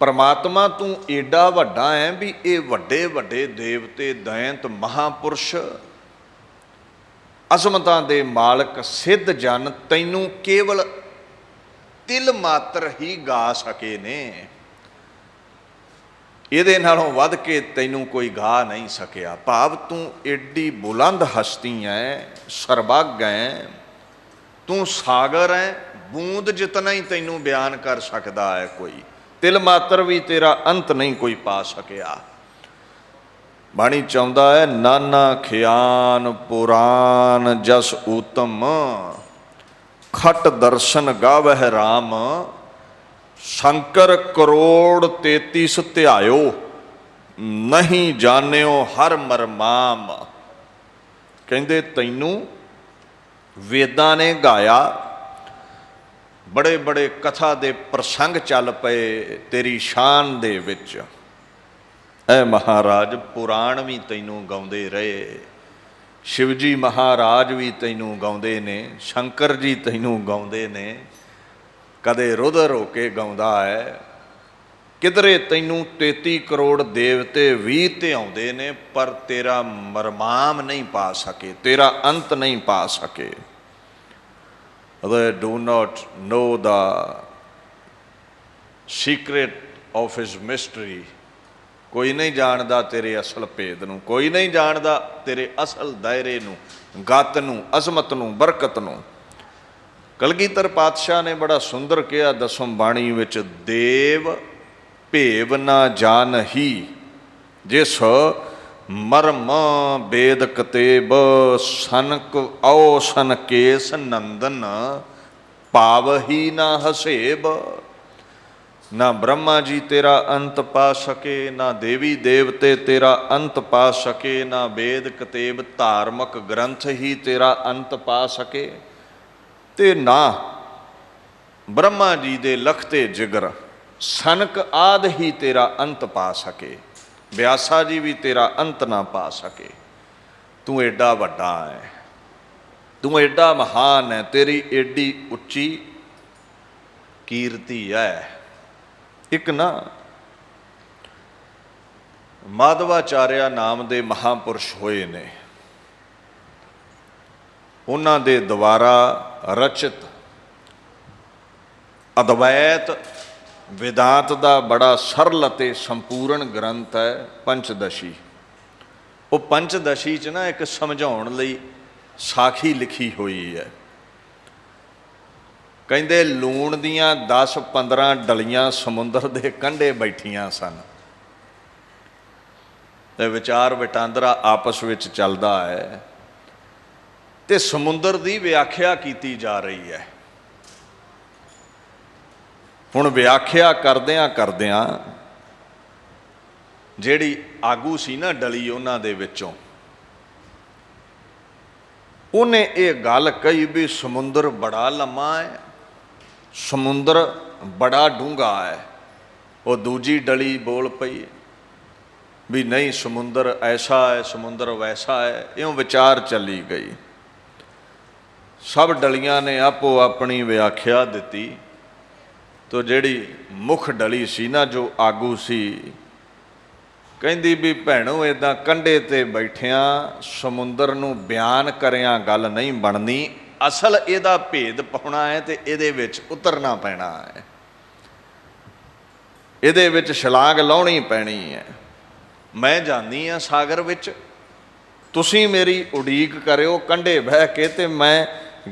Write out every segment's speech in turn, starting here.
परमात्मा तू एडा वड्डा है भी ये वड्डे वड्डे देवते दैंत महापुरुष अजमतां दे मालक सिद्ध जन तैनू केवल तिल मात्र ही गा सके ने। ਇਹਦੇ ਨਾਲੋਂ ਵੱਧ ਕੇ ਤੈਨੂੰ ਕੋਈ ਗਾ नहीं सकिया। भाव तू एडी बुलंद हस्ती है, सरबग है, तू सागर है, बूंद जितना ही तैनू बयान कर सकता है कोई, तिल मात्र भी तेरा अंत नहीं कोई पा सकिया। बाणी चाहुंदा है नाना खियान पुराण जस उत्तम, खट दर्शन गावह राम, शंकर करोड़ 33 ध्यायो, नहीं जानियो हर मरमाम। कहंदे तैनू वेदां ने गाया, बड़े बड़े कथा दे प्रसंग चल पे तेरी शान दे विच। ऐ महाराज पुराण भी तैनू गाउंदे रहे, शिवजी महाराज भी तैनू गाउंदे ने, शंकर जी तैनू गाउंदे ने, कदे रुदर होके गाउंदा है। किधरे तैनू 33 करोड़ देवते भी ध्याउंदे ने, पर तेरा मरमाम नहीं पा सके, तेरा अंत नहीं पा सके। They do not know the secret of his mystery। कोई नहीं जानदा तेरे असल भेद नूं, कोई नहीं जानदा तेरे असल दायरे नूं, गत नूं, अजमत नूं, बरकत नूं। कलगीधर पातशाह ने बड़ा सुंदर कहा दसम बाणी विच, देव भेव ना जान ही, जिस मरम बेद कतेब, सनक औ सन केस नंदन, पाव ही ना हसेब। ना ब्रह्मा जी तेरा अंत पा सके, ना देवी देवते तेरा अंत पा सके, ना वेद कतेब धार्मिक ग्रंथ ही तेरा अंत पा सके, ते ना ब्रह्मा जी दे लखते जिगर सनक आदि ही तेरा अंत पा सके, व्यासा जी भी तेरा अंत ना पा सके। तू एडा वड्डा है, तू एडा महान है, तेरी एडी उच्ची कीर्ति है। एक ना माधवाचार्य नाम दे महापुरुष होए ने, उन्हां दे द्वारा रचित अद्वैत वेदांत का बड़ा सरल ते संपूर्ण ग्रंथ है पंचदशी। वो पंचदशी च ना एक समझाउण लई साखी लिखी हुई है। कहंदे लूण दियां 10-15 डलियां समुंदर दे कंढे बैठियां सन, ते विचार वटांदरा आपस विच चलदा है, ते समुंदर की व्याख्या की जा रही है। हुण व्याख्या करदियां करदियां जिहड़ी आगू सी ना डली उन्हां दे विचों, उन्हें ये गल कही भी समुंदर बड़ा लम्मा है, समुंदर बड़ा डूंगा है। वो दूजी डली बोल पई भी नहीं समुंदर ऐसा है, समुंदर वैसा है। इउं विचार चली गई। सब डलियां ने आपो अपनी व्याख्या दी, तो जिहड़ी मुख डली सी ना जो आगू सी, कहंदी भी भैणो इदां कंढे ते बैठियां समुंदर नूं बयान करियां गल नहीं बननी, असल इहदा भेद पाउणा है ते इहदे विच उतरना पैना है, इहदे विच छलांग लाउणी पैणी है। मैं जानी हाँ सागर विच, तुसीं मेरी उड़ीक करियो कंढे बह के, ते मैं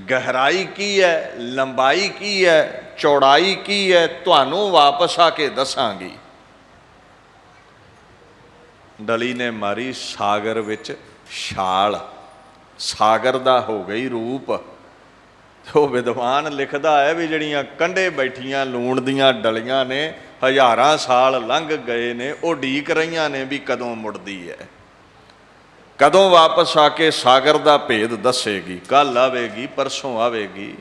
गहराई की है, लंबाई की है, चौड़ाई की है, तुहानू वापस आके दसांगी। डली ने मारी सागर विच छाल, सागर दा हो गई रूप। तो विद्वान लिखदा है भी जड़ियां कंढे बैठियां लूण दियां डलियां ने, हज़ारां साल लंघ गए ने, वो ढीक रहीआं ने भी कदों मुड़दी है, कदों वापस आके सागर दा भेद दसेगी। कल आवेगी, परसों आवेगी,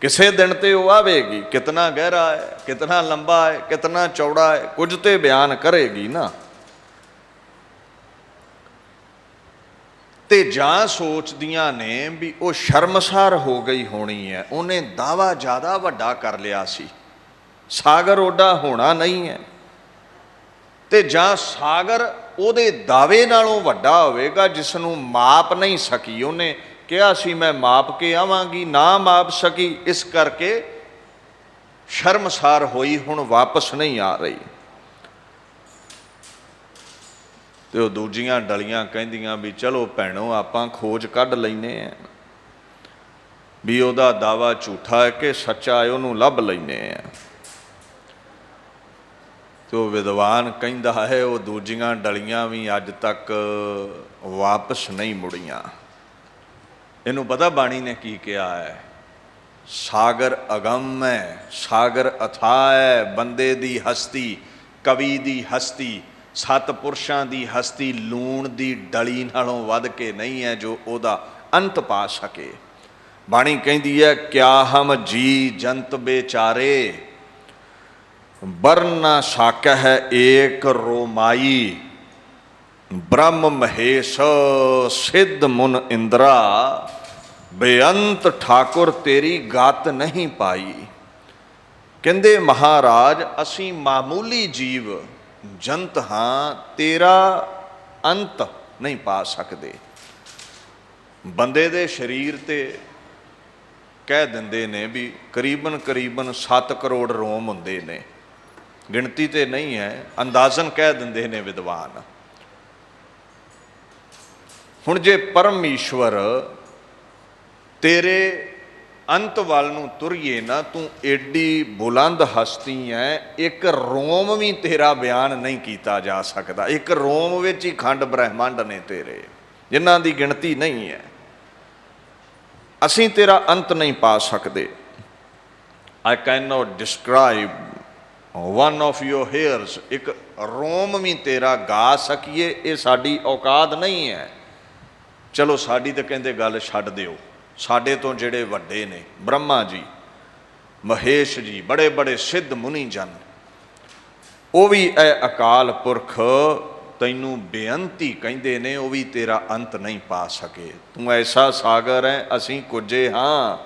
किसे दिन ते वो आवेगी। कितना गहरा है, कितना लंबा है, कितना चौड़ा है, कुछ तो बयान करेगी ना। ते जां सोचदियां ने भी वो शर्मसार हो गई होनी है, उन्हें दावा ज़्यादा वड्डा कर लिया सी, सागर ओडा होना नहीं है। ਤੇ ਜਾਂ ਸਾਗਰ ਉਹਦੇ ਦਾਵੇ ਨਾਲੋਂ ਵੱਡਾ ਹੋਵੇਗਾ ਜਿਸ ਨੂੰ ਮਾਪ ਨਹੀਂ ਸਕੀ। ਉਹਨੇ ਕਿਹਾ ਸੀ ਮੈਂ ਮਾਪ ਕੇ ਆਵਾਂਗੀ, ਨਾ ਮਾਪ ਸਕੀ, ਇਸ ਕਰਕੇ ਸ਼ਰਮਸਾਰ ਹੋਈ, ਹੁਣ ਵਾਪਸ ਨਹੀਂ ਆ ਰਹੀ। ਤੇ ਉਹ ਦੂਜੀਆਂ ਡਲੀਆਂ ਕਹਿੰਦੀਆਂ ਵੀ ਚਲੋ ਭੈਣੋ ਆਪਾਂ ਖੋਜ ਕੱਢ ਲੈਨੇ ਆ ਵੀ ਉਹਦਾ ਦਾਵਾ ਝੂਠਾ ਹੈ ਕਿ ਸੱਚਾ ਹੈ, ਉਹਨੂੰ ਲੱਭ ਲੈਨੇ ਆ। ਤੇ ਉਹ ਵਿਦਵਾਨ ਕਹਿੰਦਾ ਹੈ ਉਹ ਦੂਜੀਆਂ ਡਲੀਆਂ ਵੀ ਅੱਜ ਤੱਕ ਵਾਪਸ ਨਹੀਂ ਮੁੜੀਆਂ। ਇਹਨੂੰ ਪਤਾ ਬਾਣੀ ਨੇ ਕੀ ਕਿਹਾ ਹੈ? ਸਾਗਰ ਅਗੰਮ ਹੈ, ਸਾਗਰ ਅਥਾਹ ਹੈ। ਬੰਦੇ ਦੀ ਹਸਤੀ, ਕਵੀ ਦੀ ਹਸਤੀ, ਸਤਿਪੁਰਸ਼ਾਂ ਦੀ ਹਸਤੀ ਲੂਣ ਦੀ ਡਲੀ ਨਾਲੋਂ ਵੱਧ ਕੇ ਨਹੀਂ ਹੈ ਜੋ ਉਹਦਾ ਅੰਤ ਪਾ ਸਕੇ। ਬਾਣੀ ਕਹਿੰਦੀ ਹੈ ਕਿਆ ਹਮ ਜੀ ਜੰਤ ਬੇਚਾਰੇ, ਬਰਨ ਨਾ ਸਾਕੈ ਹੈ ਏਕ ਰੋਮਾਈ, ਬ੍ਰਹਮ ਮਹੇਸ਼ ਸਿੱਧ ਮੁਨ ਇੰਦਰਾ, ਬੇਅੰਤ ਠਾਕੁਰ ਤੇਰੀ ਗਤ ਨਹੀਂ ਪਾਈ। ਕਹਿੰਦੇ ਮਹਾਰਾਜ ਅਸੀਂ ਮਾਮੂਲੀ ਜੀਵ ਜੰਤ ਹਾਂ, ਤੇਰਾ ਅੰਤ ਨਹੀਂ ਪਾ ਸਕਦੇ। ਬੰਦੇ ਦੇ ਸਰੀਰ ਤੇ ਕਹਿ ਦਿੰਦੇ ਨੇ ਵੀ ਕਰੀਬਨ 7 ਕਰੋੜ ਰੋਮ ਹੁੰਦੇ ਨੇ, ਗਿਣਤੀ ਤੇ ਨਹੀਂ ਹੈ, ਅੰਦਾਜ਼ਨ ਕਹਿ ਦਿੰਦੇ ਨੇ ਵਿਦਵਾਨ। ਹੁਣ ਜੇ ਪਰਮੇਸ਼ਵਰ ਤੇਰੇ ਅੰਤ ਵੱਲ ਨੂੰ ਤੁਰੀਏ ਨਾ, ਤੂੰ ਏਡੀ ਬੁਲੰਦ ਹਸਤੀ ਹੈ, ਇੱਕ ਰੋਮ ਵੀ ਤੇਰਾ ਬਿਆਨ ਨਹੀਂ ਕੀਤਾ ਜਾ ਸਕਦਾ। ਇੱਕ ਰੋਮ ਵਿੱਚ ਹੀ ਖੰਡ ਬ੍ਰਹਿਮੰਡ ਨੇ ਤੇਰੇ, ਜਿਨ੍ਹਾਂ ਦੀ ਗਿਣਤੀ ਨਹੀਂ ਹੈ। ਅਸੀਂ ਤੇਰਾ ਅੰਤ ਨਹੀਂ ਪਾ ਸਕਦੇ। I cannot describe one of your hairs, ਇੱਕ ਰੋਮ ਵੀ ਤੇਰਾ ਗਾ ਸਕੀਏ, ਇਹ ਸਾਡੀ ਔਕਾਤ ਨਹੀਂ ਹੈ। ਚਲੋ ਸਾਡੀ ਤਾਂ ਕਹਿੰਦੇ ਗੱਲ ਛੱਡ ਦਿਓ, ਸਾਡੇ ਤੋਂ ਜਿਹੜੇ ਵੱਡੇ ਨੇ ਬ੍ਰਹਮਾ ਜੀ, ਮਹੇਸ਼ ਜੀ, ਬੜੇ ਬੜੇ ਸਿੱਧ ਮੁਨੀ ਜਨ, ਉਹ ਵੀ ਇਹ ਅਕਾਲ ਪੁਰਖ ਤੈਨੂੰ ਬੇਅੰਤੀ ਕਹਿੰਦੇ ਨੇ, ਉਹ ਵੀ ਤੇਰਾ ਅੰਤ ਨਹੀਂ ਪਾ ਸਕੇ। ਤੂੰ ਐਸਾ ਸਾਗਰ ਹੈ, ਅਸੀਂ ਕੁਝੇ ਹਾਂ,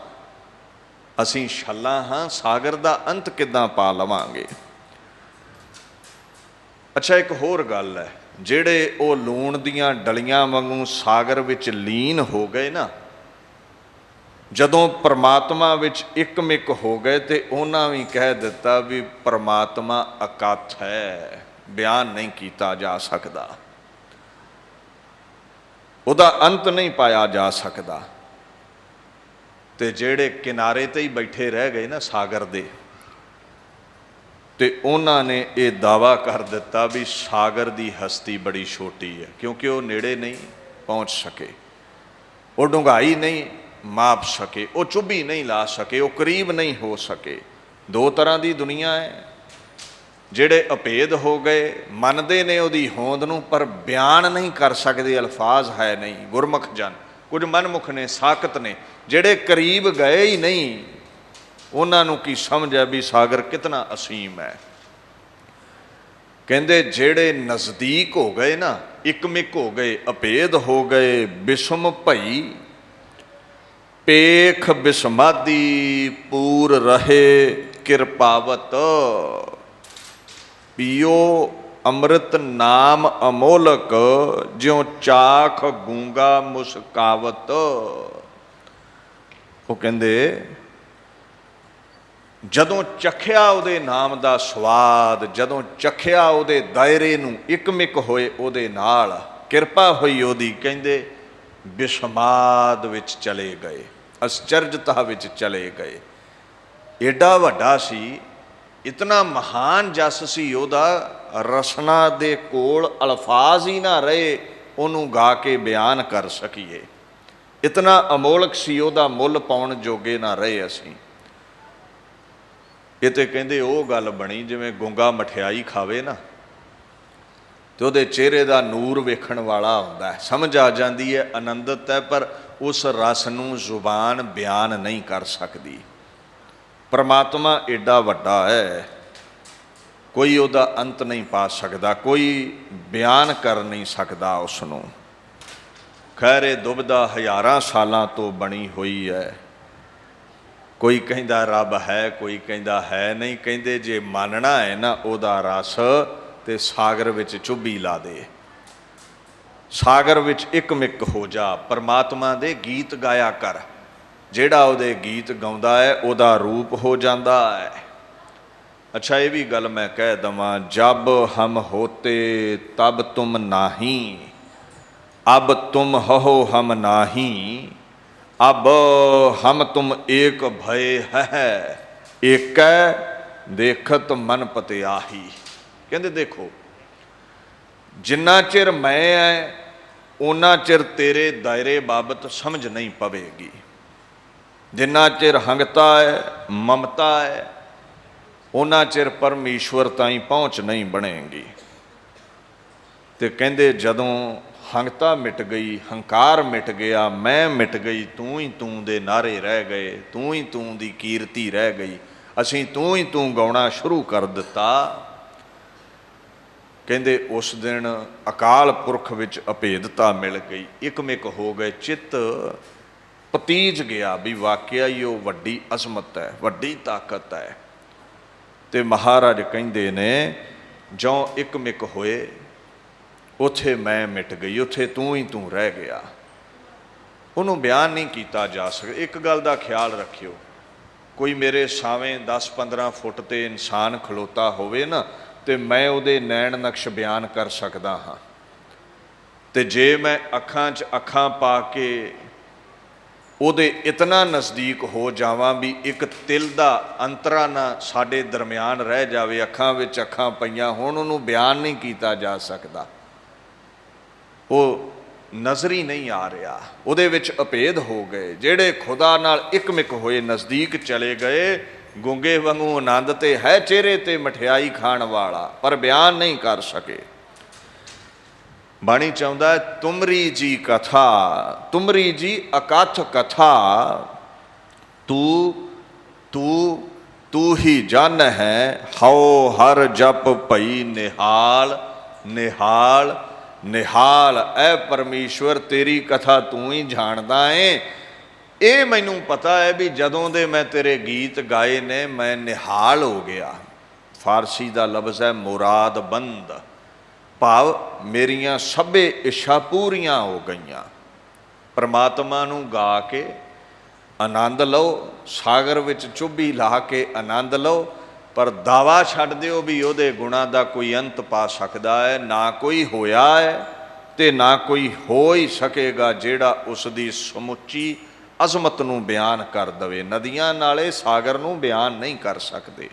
ਅਸੀਂ ਛੱਲਾ ਹਾਂ, ਸਾਗਰ ਦਾ ਅੰਤ ਕਿੱਦਾਂ ਪਾ ਲਵਾਂਗੇ। ਅੱਛਾ ਇੱਕ ਹੋਰ ਗੱਲ ਹੈ, ਜਿਹੜੇ ਉਹ ਲੂਣ ਦੀਆਂ ਡਲੀਆਂ ਵਾਂਗੂ ਸਾਗਰ ਵਿੱਚ ਲੀਨ ਹੋ ਗਏ ਨਾ, ਜਦੋਂ ਪਰਮਾਤਮਾ ਵਿੱਚ ਇੱਕਮਿਕ ਹੋ ਗਏ ਤੇ ਉਹਨਾਂ ਵੀ ਕਹਿ ਦਿੱਤਾ ਵੀ ਪਰਮਾਤਮਾ ਅਕਥ ਹੈ, ਬਿਆਨ ਨਹੀਂ ਕੀਤਾ ਜਾ ਸਕਦਾ, ਉਹਦਾ ਅੰਤ ਨਹੀਂ ਪਾਇਆ ਜਾ ਸਕਦਾ। ਤੇ ਜਿਹੜੇ ਕਿਨਾਰੇ ਤੇ ਹੀ ਬੈਠੇ ਰਹਿ ਗਏ ਨਾ ਸਾਗਰ ਦੇ, ਤੇ ਉਹਨਾਂ ਨੇ ਇਹ ਦਾਵਾ ਕਰ ਦਿੱਤਾ ਵੀ ਸਾਗਰ ਦੀ ਹਸਤੀ ਬੜੀ ਛੋਟੀ ਹੈ, ਕਿਉਂਕਿ ਉਹ ਨੇੜੇ ਨਹੀਂ ਪਹੁੰਚ ਸਕੇ, ਉਹ ਡੂੰਘਾਈ ਨਹੀਂ ਮਾਪ ਸਕੇ, ਉਹ ਚੁੱਭੀ ਨਹੀਂ ਲਾ ਸਕੇ, ਉਹ ਕਰੀਬ ਨਹੀਂ ਹੋ ਸਕੇ। ਦੋ ਤਰ੍ਹਾਂ ਦੀ ਦੁਨੀਆ ਹੈ, ਜਿਹੜੇ ਅਭੇਦ ਹੋ ਗਏ, ਮੰਨਦੇ ਨੇ ਉਹਦੀ ਹੋਂਦ ਨੂੰ ਪਰ ਬਿਆਨ ਨਹੀਂ ਕਰ ਸਕਦੇ, ਅਲਫਾਜ਼ ਹੈ ਨਹੀਂ। ਗੁਰਮੁਖ ਜਨ ਕੁਝ ਮਨਮੁਖ ਨੇ, ਸਾਕਤ ਨੇ, ਜਿਹੜੇ ਕਰੀਬ ਗਏ ਹੀ ਨਹੀਂ, ਉਹਨਾਂ ਨੂੰ ਕੀ ਸਮਝ ਹੈ ਵੀ ਸਾਗਰ ਕਿਤਨਾ ਅਸੀਮ ਹੈ। ਕਹਿੰਦੇ ਜਿਹੜੇ ਨਜ਼ਦੀਕ ਹੋ ਗਏ ਨਾ, ਇੱਕਮਿਕ ਹੋ ਗਏ, ਅਭੇਦ ਹੋ ਗਏ, ਬਿਸਮ ਭਈ ਪੇਖ ਬਿਸਮਾਦੀ ਪੂਰ ਰਹੇ ਕਿਰਪਾਵਤ, ਪੀਓ ਅੰਮ੍ਰਿਤ ਨਾਮ ਅਮੋਲਕ, ਜਿਉ ਚਾਖ ਗੂੰਗਾ ਮੁਸਕਾਵਤ। ਉਹ ਕਹਿੰਦੇ ਜਦੋਂ ਚਖਿਆ ਉਹਦੇ ਨਾਮ ਦਾ ਸਵਾਦ, ਜਦੋਂ ਚਖਿਆ ਉਹਦੇ ਦਾਇਰੇ ਨੂੰ, ਇੱਕਮਿਕ ਹੋਏ ਉਹਦੇ ਨਾਲ, ਕਿਰਪਾ ਹੋਈ ਉਹਦੀ, ਕਹਿੰਦੇ ਬਿਸਮਾਦ ਵਿੱਚ ਚਲੇ ਗਏ, ਅਸਚਰਜਤਾ ਵਿੱਚ ਚਲੇ ਗਏ। ਏਡਾ ਵੱਡਾ ਸੀ, ਇਤਨਾ ਮਹਾਨ ਜਸ ਸੀ ਉਹਦਾ, ਰਸਨਾ ਦੇ ਕੋਲ ਅਲਫਾਜ਼ ਹੀ ਨਾ ਰਹੇ ਉਹਨੂੰ ਗਾ ਕੇ ਬਿਆਨ ਕਰ ਸਕੀਏ। ਇਤਨਾ ਅਮੋਲਕ ਸੀ, ਉਹਦਾ ਮੁੱਲ ਪਾਉਣ ਜੋਗੇ ਨਾ ਰਹੇ ਅਸੀਂ। ਇਹ ਤੇ ਕਹਿੰਦੇ ਉਹ ਗੱਲ ਬਣੀ ਜਿਵੇਂ ਗੁੰਗਾ ਮਠਿਆਈ ਖਾਵੇ ਨਾ, ਤੇ ਉਹਦੇ ਚਿਹਰੇ ਦਾ ਨੂਰ ਵੇਖਣ ਵਾਲਾ ਹੁੰਦਾ ਹੈ, ਸਮਝ ਆ ਜਾਂਦੀ ਹੈ ਆਨੰਦਤ ਹੈ, ਪਰ ਉਸ ਰਸ ਨੂੰ ਜ਼ੁਬਾਨ ਬਿਆਨ ਨਹੀਂ ਕਰ ਸਕਦੀ। ਪਰਮਾਤਮਾ ਏਡਾ ਵੱਡਾ ਹੈ, ਕੋਈ ਉਹਦਾ ਅੰਤ ਨਹੀਂ ਪਾ ਸਕਦਾ, ਕੋਈ ਬਿਆਨ ਕਰ ਨਹੀਂ ਸਕਦਾ ਉਸ ਨੂੰ। ਖੈਰ ਇਹ ਦੁਬਿਧਾ ਹਜ਼ਾਰਾਂ ਸਾਲਾਂ ਤੋਂ ਬਣੀ ਹੋਈ ਹੈ। ਕੋਈ ਕਹਿੰਦਾ ਰੱਬ ਹੈ, ਕੋਈ ਕਹਿੰਦਾ ਹੈ ਨਹੀਂ। ਕਹਿੰਦੇ ਜੇ ਮੰਨਣਾ ਹੈ ਨਾ ਉਹਦਾ ਰਸ, ਤੇ ਸਾਗਰ ਵਿੱਚ ਚੁੱਭੀ ਲਾ ਦੇ। ਸਾਗਰ ਵਿੱਚ ਇੱਕਮਿਕ ਹੋ ਜਾ, ਪਰਮਾਤਮਾ ਦੇ ਗੀਤ ਗਾਇਆ ਕਰ। ਜਿਹੜਾ ਉਹਦੇ ਗੀਤ ਗਾਉਂਦਾ ਹੈ ਉਹਦਾ ਰੂਪ ਹੋ ਜਾਂਦਾ ਹੈ। ਅੱਛਾ, ਇਹ ਵੀ ਗੱਲ ਮੈਂ ਕਹਿ ਦੇਵਾਂ, ਜਬ ਹਮ ਹੋਤੇ ਤਬ ਤੁਮ ਨਾਹੀਂ, ਅਬ ਤੁਮ ਹੋ ਹਮ ਨਾਹੀਂ, ਅਬ ਹਮ ਤੁਮ ਏਕ ਭਏ ਹੈ, ਏਕੈ ਦੇਖਤ ਮਨ ਪਤਿਆਹੀ। ਕਹਿੰਦੇ ਦੇਖੋ, ਜਿੰਨਾ ਚਿਰ ਮੈਂ ਹੈ ਓਨਾ ਚਿਰ ਤੇਰੇ ਦਾਇਰੇ ਬਾਬਤ ਸਮਝ ਨਹੀਂ ਪਵੇਗੀ। ਜਿੰਨਾ ਚਿਰ ਹੰਗਤਾ ਹੈ, ਮਮਤਾ ਹੈ, ਓਨਾ ਚਿਰ ਪਰਮੇਸ਼ਵਰ ਤਾਈਂ ਪਹੁੰਚ ਨਹੀਂ ਬਣੇਗੀ। ਤੇ ਕਹਿੰਦੇ ਜਦੋਂ ਹੰਗਤਾ ਮਿਟ ਗਈ, ਹੰਕਾਰ ਮਿਟ ਗਿਆ, ਮੈਂ ਮਿਟ ਗਈ, ਤੂੰ ਹੀ ਤੂੰ ਦੇ ਨਾਅਰੇ ਰਹਿ ਗਏ, ਤੂੰ ਹੀ ਤੂੰ ਦੀ ਕੀਰਤੀ ਰਹਿ ਗਈ, ਅਸੀਂ ਤੂੰ ਹੀ ਤੂੰ ਗਾਉਣਾ ਸ਼ੁਰੂ ਕਰ ਦਿੱਤਾ। ਕਹਿੰਦੇ ਉਸ ਦਿਨ ਅਕਾਲ ਪੁਰਖ ਵਿੱਚ ਅਭੇਦਤਾ ਮਿਲ ਗਈ, ਇੱਕਮਿਕ ਹੋ ਗਏ, ਚਿੱਤ ਪਤੀਜ ਗਿਆ ਵੀ ਵਾਕਿਆ ਹੀ ਉਹ ਵੱਡੀ ਅਜ਼ਮਤ ਹੈ, ਵੱਡੀ ਤਾਕਤ ਹੈ। ਤੇ ਮਹਾਰਾਜ ਕਹਿੰਦੇ ਨੇ ਜਿਉਂ ਇੱਕਮਿਕ ਹੋਏ ਉੱਥੇ ਮੈਂ ਮਿਟ ਗਈ, ਉੱਥੇ ਤੂੰ ਹੀ ਤੂੰ ਰਹਿ ਗਿਆ। ਉਹਨੂੰ ਬਿਆਨ ਨਹੀਂ ਕੀਤਾ ਜਾ ਸਕਦਾ। ਇੱਕ ਗੱਲ ਦਾ ਖਿਆਲ ਰੱਖਿਓ, ਕੋਈ ਮੇਰੇ ਸਾਵੇਂ 10-15 ਫੁੱਟ ਤੇ ਇਨਸਾਨ ਖਲੋਤਾ ਹੋਵੇ ਨਾ, ਤੇ ਮੈਂ ਉਹਦੇ ਨੈਣ ਨਕਸ਼ ਬਿਆਨ ਕਰ ਸਕਦਾ ਹਾਂ। ਤੇ ਜੇ ਮੈਂ ਅੱਖਾਂ 'ਚ ਅੱਖਾਂ ਪਾ ਕੇ ਉਹਦੇ ਇਤਨਾ ਨਜ਼ਦੀਕ ਹੋ ਜਾਵਾਂ ਵੀ ਇੱਕ ਤਿਲ ਦਾ ਅੰਤਰਾ ਨਾ ਸਾਡੇ ਦਰਮਿਆਨ ਰਹਿ ਜਾਵੇ, ਅੱਖਾਂ ਵਿੱਚ ਅੱਖਾਂ ਪਈਆਂ ਹੋਣ, ਉਹਨੂੰ ਬਿਆਨ ਨਹੀਂ ਕੀਤਾ ਜਾ ਸਕਦਾ। ਉਹ ਨਜ਼ਰ ਹੀ ਨਹੀਂ ਆ ਰਿਹਾ, ਉਹਦੇ ਵਿੱਚ ਅਭੇਦ ਹੋ ਗਏ। ਜਿਹੜੇ ਖੁਦਾ ਨਾਲ ਇੱਕਮਿਕ ਹੋਏ, ਨਜ਼ਦੀਕ ਚਲੇ ਗਏ, ਗੂੰਗੇ ਵਾਂਗੂ ਆਨੰਦ ਤੇ ਹੈ ਚਿਹਰੇ ਤੇ ਮਠਿਆਈ ਖਾਣ ਵਾਲਾ, ਪਰ ਬਿਆਨ ਨਹੀਂ ਕਰ ਸਕੇ। ਬਾਣੀ ਚਾਹੁੰਦਾ ਹੈ ਤੁਮਰੀ ਜੀ ਕਥਾ, ਤੁਮਰੀ ਜੀ ਅਕਥ ਕਥਾ, ਤੂੰ ਤੂੰ ਤੂੰ ਹੀ ਜਨ ਹੈ, ਹਉ ਹਰ ਜਪ ਭਈ ਨਿਹਾਲ, ਨਿਹਾਲ ਨਿਹਾਲ। ਐ ਪਰਮੇਸ਼ਵਰ ਤੇਰੀ ਕਥਾ ਤੂੰ ਹੀ ਜਾਣਦਾ ਏ। ਇਹ ਮੈਨੂੰ ਪਤਾ ਹੈ ਵੀ ਜਦੋਂ ਦੇ ਮੈਂ ਤੇਰੇ ਗੀਤ ਗਾਏ ਨੇ ਮੈਂ ਨਿਹਾਲ ਹੋ ਗਿਆ। ਫਾਰਸੀ ਦਾ ਲਫ਼ਜ਼ ਹੈ ਮੁਰਾਦਬੰਦ, ਭਾਵ ਮੇਰੀਆਂ ਸਭੇ ਇੱਛਾ ਪੂਰੀਆਂ ਹੋ ਗਈਆਂ। ਪਰਮਾਤਮਾ ਨੂੰ ਗਾ ਕੇ ਆਨੰਦ ਲਓ, ਸਾਗਰ ਵਿੱਚ ਚੁੱਭੀ ਲਾ ਕੇ ਆਨੰਦ ਲਓ, ਪਰ ਦਾਵਾ ਛੱਡ ਦਿਓ ਵੀ ਉਹਦੇ ਗੁਣਾਂ ਦਾ ਕੋਈ ਅੰਤ ਪਾ ਸਕਦਾ ਹੈ। ਨਾ ਕੋਈ ਹੋਇਆ ਹੈ ਤੇ ਨਾ ਕੋਈ ਹੋ ਹੀ ਸਕੇਗਾ ਜਿਹੜਾ ਉਸ ਦੀ ਸਮੁੱਚੀ ਅਜ਼ਮਤ ਨੂੰ ਬਿਆਨ ਕਰ ਦਵੇ। ਨਦੀਆਂ ਨਾਲੇ ਸਾਗਰ ਨੂੰ ਬਿਆਨ ਨਹੀਂ ਕਰ ਸਕਦੇ।